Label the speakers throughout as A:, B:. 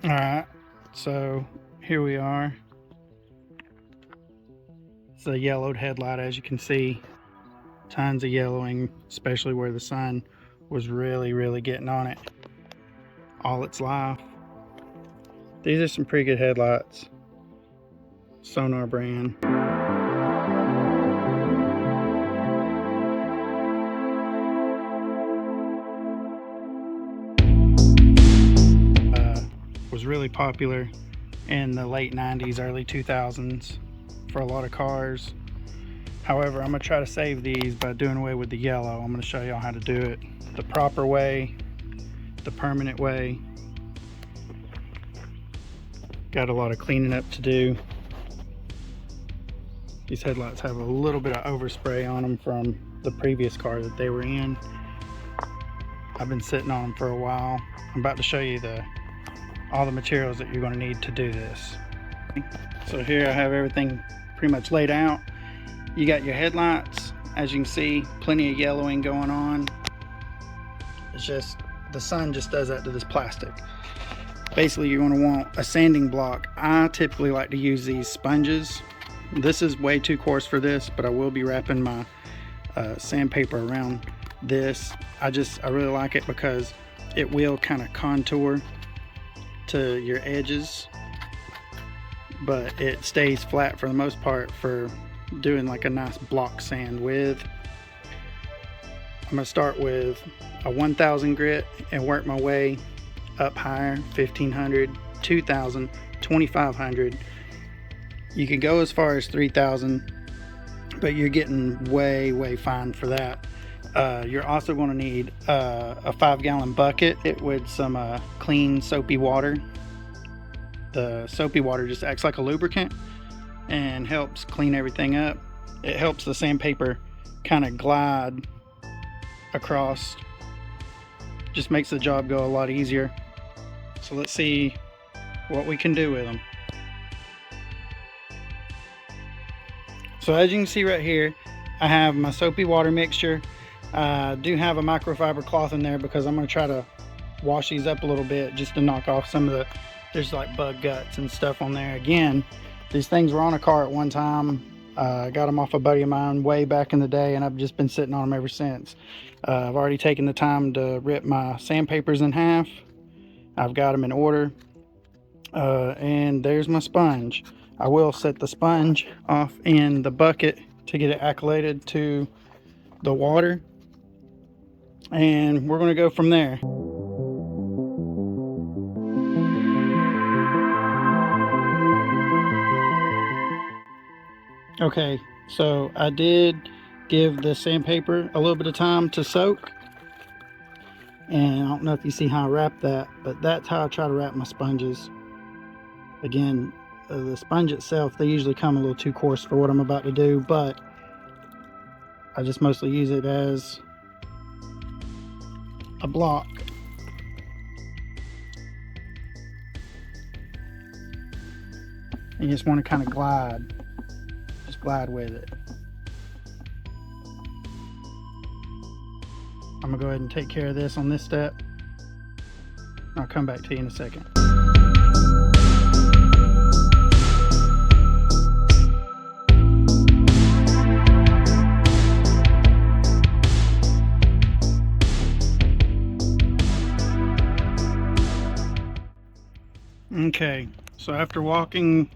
A: All right, so here we are. It's a yellowed headlight, as you can see. Tons of yellowing, especially where the sun was really getting on it all its life. These are some pretty good headlights. Sonar brand. Was really popular in the late 90s, early 2000s for a lot of cars. However, I'm gonna try to save these by doing away with the yellow. I'm gonna show y'all how to do it the proper way, the permanent way. Got a lot of cleaning up to do. These headlights have a little bit of overspray on them from the previous car that they were in. I've been sitting on them for a while. I'm about to show you all the materials that you're going to need to do this. So here I have everything pretty much laid out. You got your headlights. As you can see, plenty of yellowing going on. It's just the sun just does that to this plastic. Basically, you're going to want a sanding block. I typically like to use these sponges. This is way too coarse for this, but I will be wrapping my sandpaper around this. I really like it because it will kind of contour to your edges, but it stays flat for the most part for doing like a nice block sand with. I'm going to start with a 1000 grit and work my way up higher. 1500, 2000, 2500. You can go as far as 3000, but you're getting way fine for that. You're also going to need a 5-gallon bucket with some clean soapy water. The soapy water just acts like a lubricant and helps clean everything up. It helps the sandpaper kind of glide across, just makes the job go a lot easier. So let's see what we can do with them. So as you can see right here, I have my soapy water mixture. I do have a microfiber cloth in there because I'm going to try to wash these up a little bit just to knock off some of there's like bug guts and stuff on there. Again, these things were on a car at one time. I got them off a buddy of mine way back in the day, and I've just been sitting on them ever since. I've already taken the time to rip my sandpapers in half. I've got them in order, and there's my sponge. I will set the sponge off in the bucket to get it acclimated to the water, and we're going to go from there. Okay, so I did give the sandpaper a little bit of time to soak, and I don't know if you see how I wrap that, but that's how I try to wrap my sponges. Again, the sponge itself, they usually come a little too coarse for what I'm about to do, but I just mostly use it as a block. You just want to kind of glide with it. I'm gonna go ahead and take care of this on this step. I'll come back to you in a second. Okay, so after walking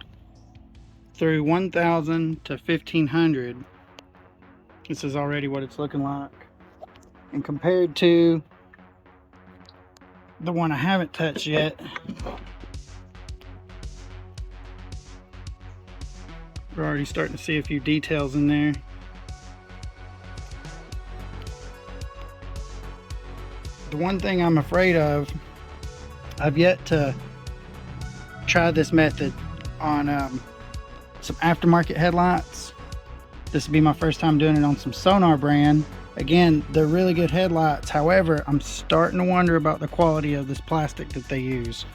A: through 1000 to 1500, this is already what it's looking like. And compared to the one I haven't touched yet, we're already starting to see a few details in there. The one thing I'm afraid of, I've yet to try this method on some aftermarket headlights. This will be my first time doing it on some Sonar brand. Again, they're really good headlights. However, I'm starting to wonder about the quality of this plastic that they use.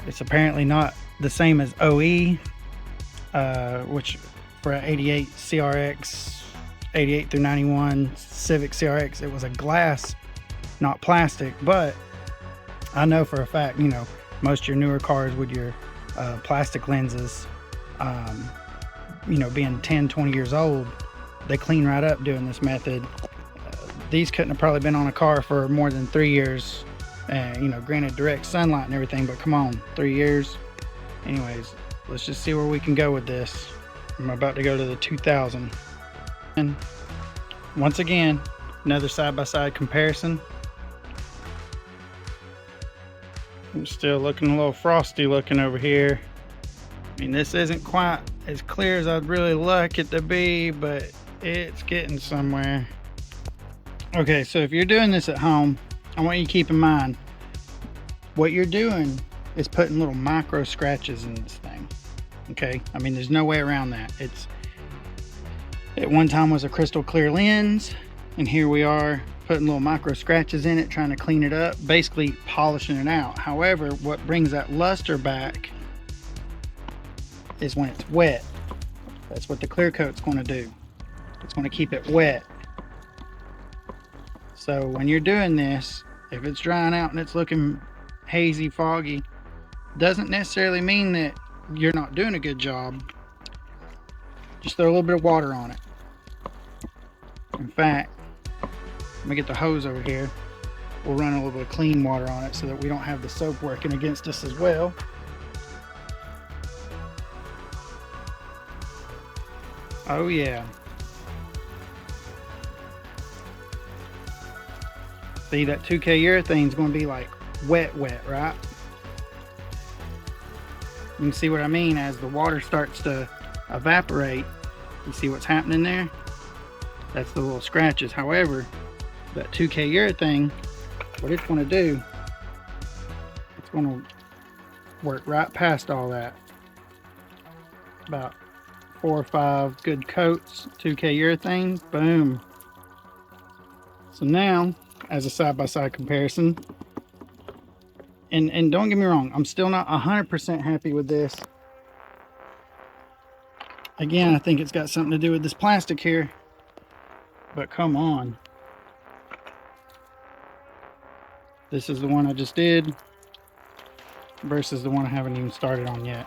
A: It's apparently not the same as OE, which for an 88 CRX, 88 through 91 Civic CRX, it was a glass, not plastic. But I know for a fact, you know, most of your newer cars with your plastic lenses, you know, being 10-20 years old, they clean right up doing this method. These couldn't have probably been on a car for more than 3 years. You know, granted direct sunlight and everything, but come on, 3 years. Anyways, let's just see where we can go with this. I'm about to go to the 2000. And once again, another side-by-side comparison. I'm still looking a little frosty looking over here. I mean, this isn't quite as clear as I'd really like it to be, but it's getting somewhere. Okay, so if you're doing this at home, I want you to keep in mind what you're doing is putting little micro scratches in this thing. Okay, I mean, there's no way around that. It's, at one time was a crystal clear lens, and here we are putting little micro scratches in it, trying to clean it up, basically polishing it out. However, what brings that luster back is when it's wet. That's what the clear coat's going to do. It's going to keep it wet. So when you're doing this, if it's drying out and it's looking hazy, foggy, doesn't necessarily mean that you're not doing a good job. Just throw a little bit of water on it. In fact, let me get the hose over here. We'll run a little bit of clean water on it so that we don't have the soap working against us as well. Oh yeah. See, that 2K urethane is going to be like wet, right? You can see what I mean. As the water starts to evaporate, you see what's happening there? That's the little scratches. However, that 2K urethane, what it's going to do, it's going to work right past all that. About 4 or 5 good coats, 2K urethane, boom. So now, as a side-by-side comparison, and don't get me wrong, I'm still not 100% happy with this. Again, I think it's got something to do with this plastic here, but come on. This is the one I just did versus the one I haven't even started on yet.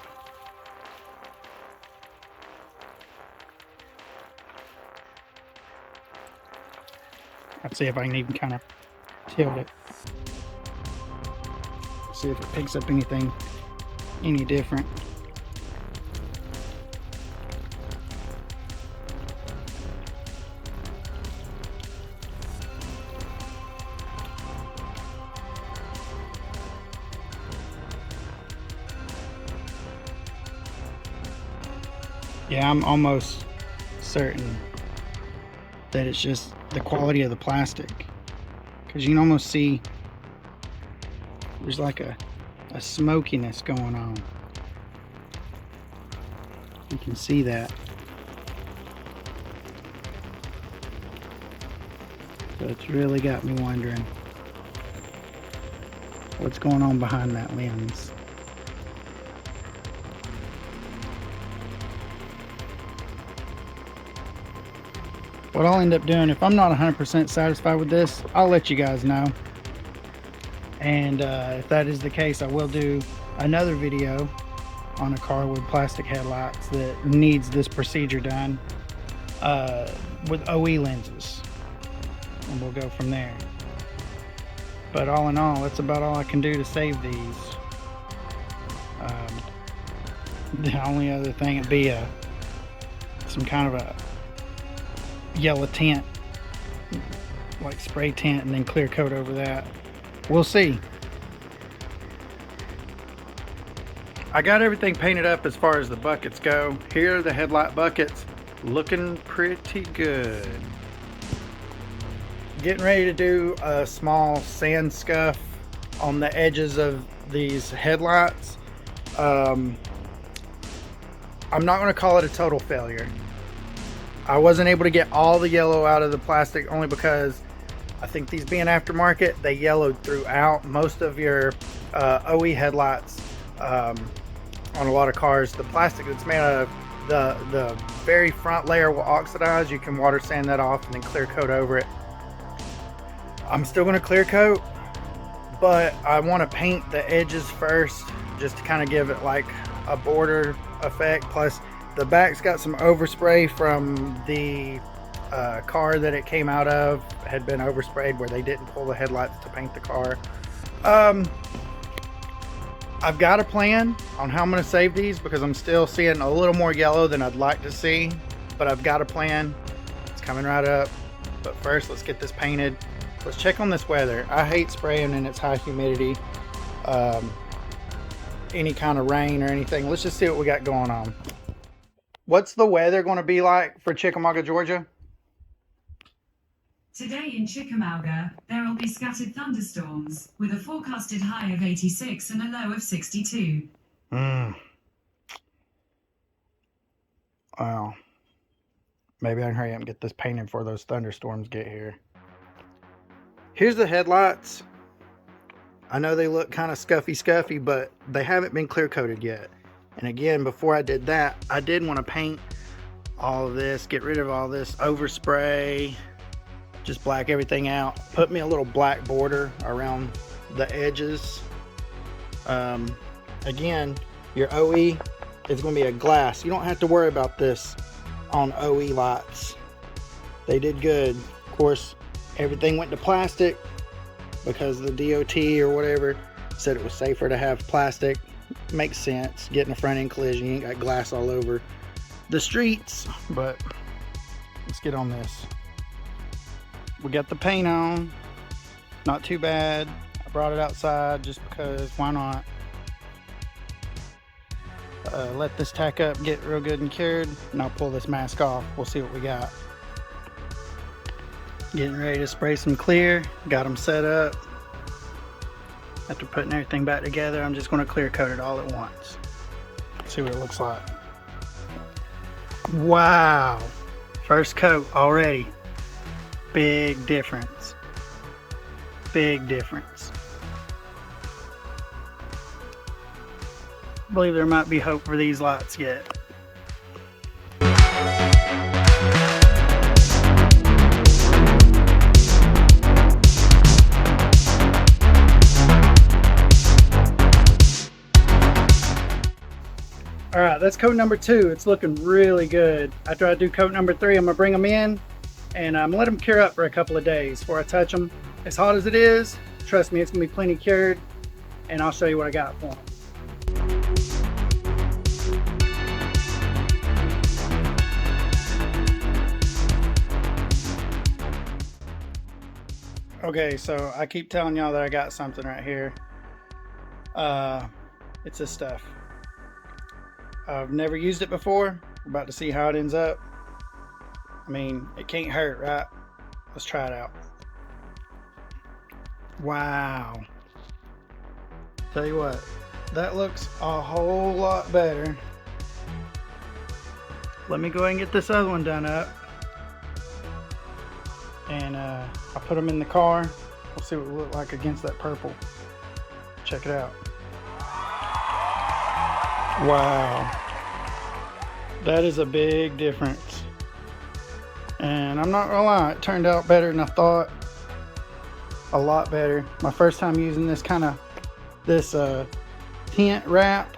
A: Let's see if I can even kind of tilt it. See if it picks up anything any different. Yeah, I'm almost certain that it's just the quality of the plastic, because you can almost see there's like a smokiness going on. You can see that. So it's really got me wondering what's going on behind that lens. What I'll end up doing, if I'm not 100% satisfied with this, I'll let you guys know. And if that is the case, I will do another video on a car with plastic headlights that needs this procedure done with OE lenses. And we'll go from there. But all in all, that's about all I can do to save these. The only other thing would be some kind of a yellow tint, like spray tint, and then clear coat over that. We'll see. I got everything painted up as far as the buckets go. Here are the headlight buckets, looking pretty good. Getting ready to do a small sand scuff on the edges of these headlights. I'm not going to call it a total failure. I wasn't able to get all the yellow out of the plastic only because I think these being aftermarket, they yellowed throughout. Most of your OE headlights on a lot of cars, the plastic that's made out of the very front layer will oxidize. You can water sand that off and then clear coat over it. I'm still going to clear coat, but I want to paint the edges first just to kind of give it like a border effect. Plus the back's got some overspray from the car that it came out of, had been oversprayed where they didn't pull the headlights to paint the car. I've got a plan on how I'm going to save these because I'm still seeing a little more yellow than I'd like to see, but I've got a plan. It's coming right up. But first, let's get this painted. Let's check on this weather. I hate spraying in its high humidity, any kind of rain or anything. Let's just see what we got going on. What's the weather going to be like for Chickamauga, Georgia?
B: Today in Chickamauga, there will be scattered thunderstorms with a forecasted high of 86 and a low of 62.
A: Wow. Maybe I can hurry up and get this painted before those thunderstorms get here. Here's the headlights. I know they look kind of scuffy, but they haven't been clear coated yet. And again, before I did that, I did want to paint all of this, get rid of all this overspray, just black everything out. Put me a little black border around the edges. Again, your OE is going to be a glass. You don't have to worry about this on OE lights. They did good. Of course, everything went to plastic because the DOT or whatever said it was safer to have plastic. Makes sense. Getting a front end collision, you ain't got glass all over the streets. But let's get on this. We got the paint on. Not too bad. I brought it outside just because, why not? Let this tack up, get real good and cured, and I'll pull this mask off. We'll see what we got. Getting ready to spray some clear. Got them set up. After putting everything back together, I'm just going to clear coat it all at once. See what it looks like. Wow. First coat already. Big difference. Big difference. I believe there might be hope for these lights yet. All right, that's coat number 2. It's looking really good. After I do coat number 3, I'm gonna bring them in and let them cure up for a couple of days before I touch them. As hot as it is, trust me, it's gonna be plenty cured, and I'll show you what I got for them. Okay, so I keep telling y'all that I got something right here. It's this stuff. I've never used it before. We're about to see how it ends up. I mean, it can't hurt, right? Let's try it out. Wow. Tell you what, that looks a whole lot better. Let me go ahead and get this other one done up. And I'll put them in the car. We'll see what it looks like against that purple. Check it out. Wow. That is a big difference. And I'm not gonna lie, it turned out better than I thought. A lot better. My first time using this this tint wrap.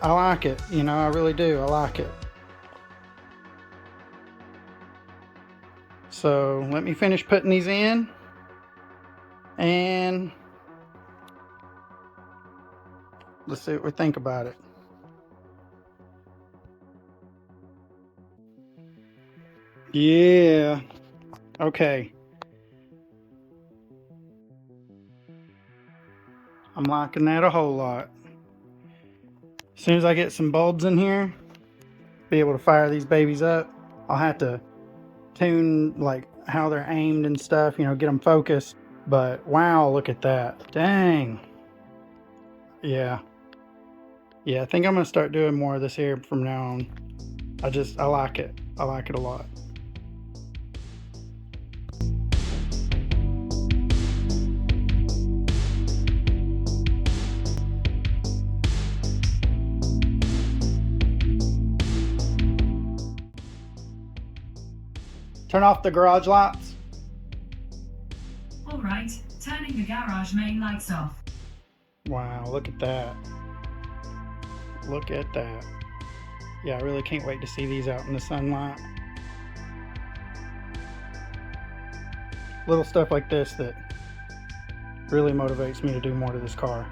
A: I like it. You know, I really do. I like it. So let me finish putting these in, and let's see what we think about it. Yeah. Okay. I'm liking that a whole lot. As soon as I get some bulbs in here, be able to fire these babies up. I'll have to tune like how they're aimed and stuff, you know, get them focused. But wow, look at that. Dang. Yeah. Yeah, I think I'm gonna start doing more of this here from now on. I like it. I like it a lot. Turn off the garage lights.
B: All right, turning the garage main lights off.
A: Wow, look at that. Look at that. Yeah, I really can't wait to see these out in the sunlight. Little stuff like this that really motivates me to do more to this car.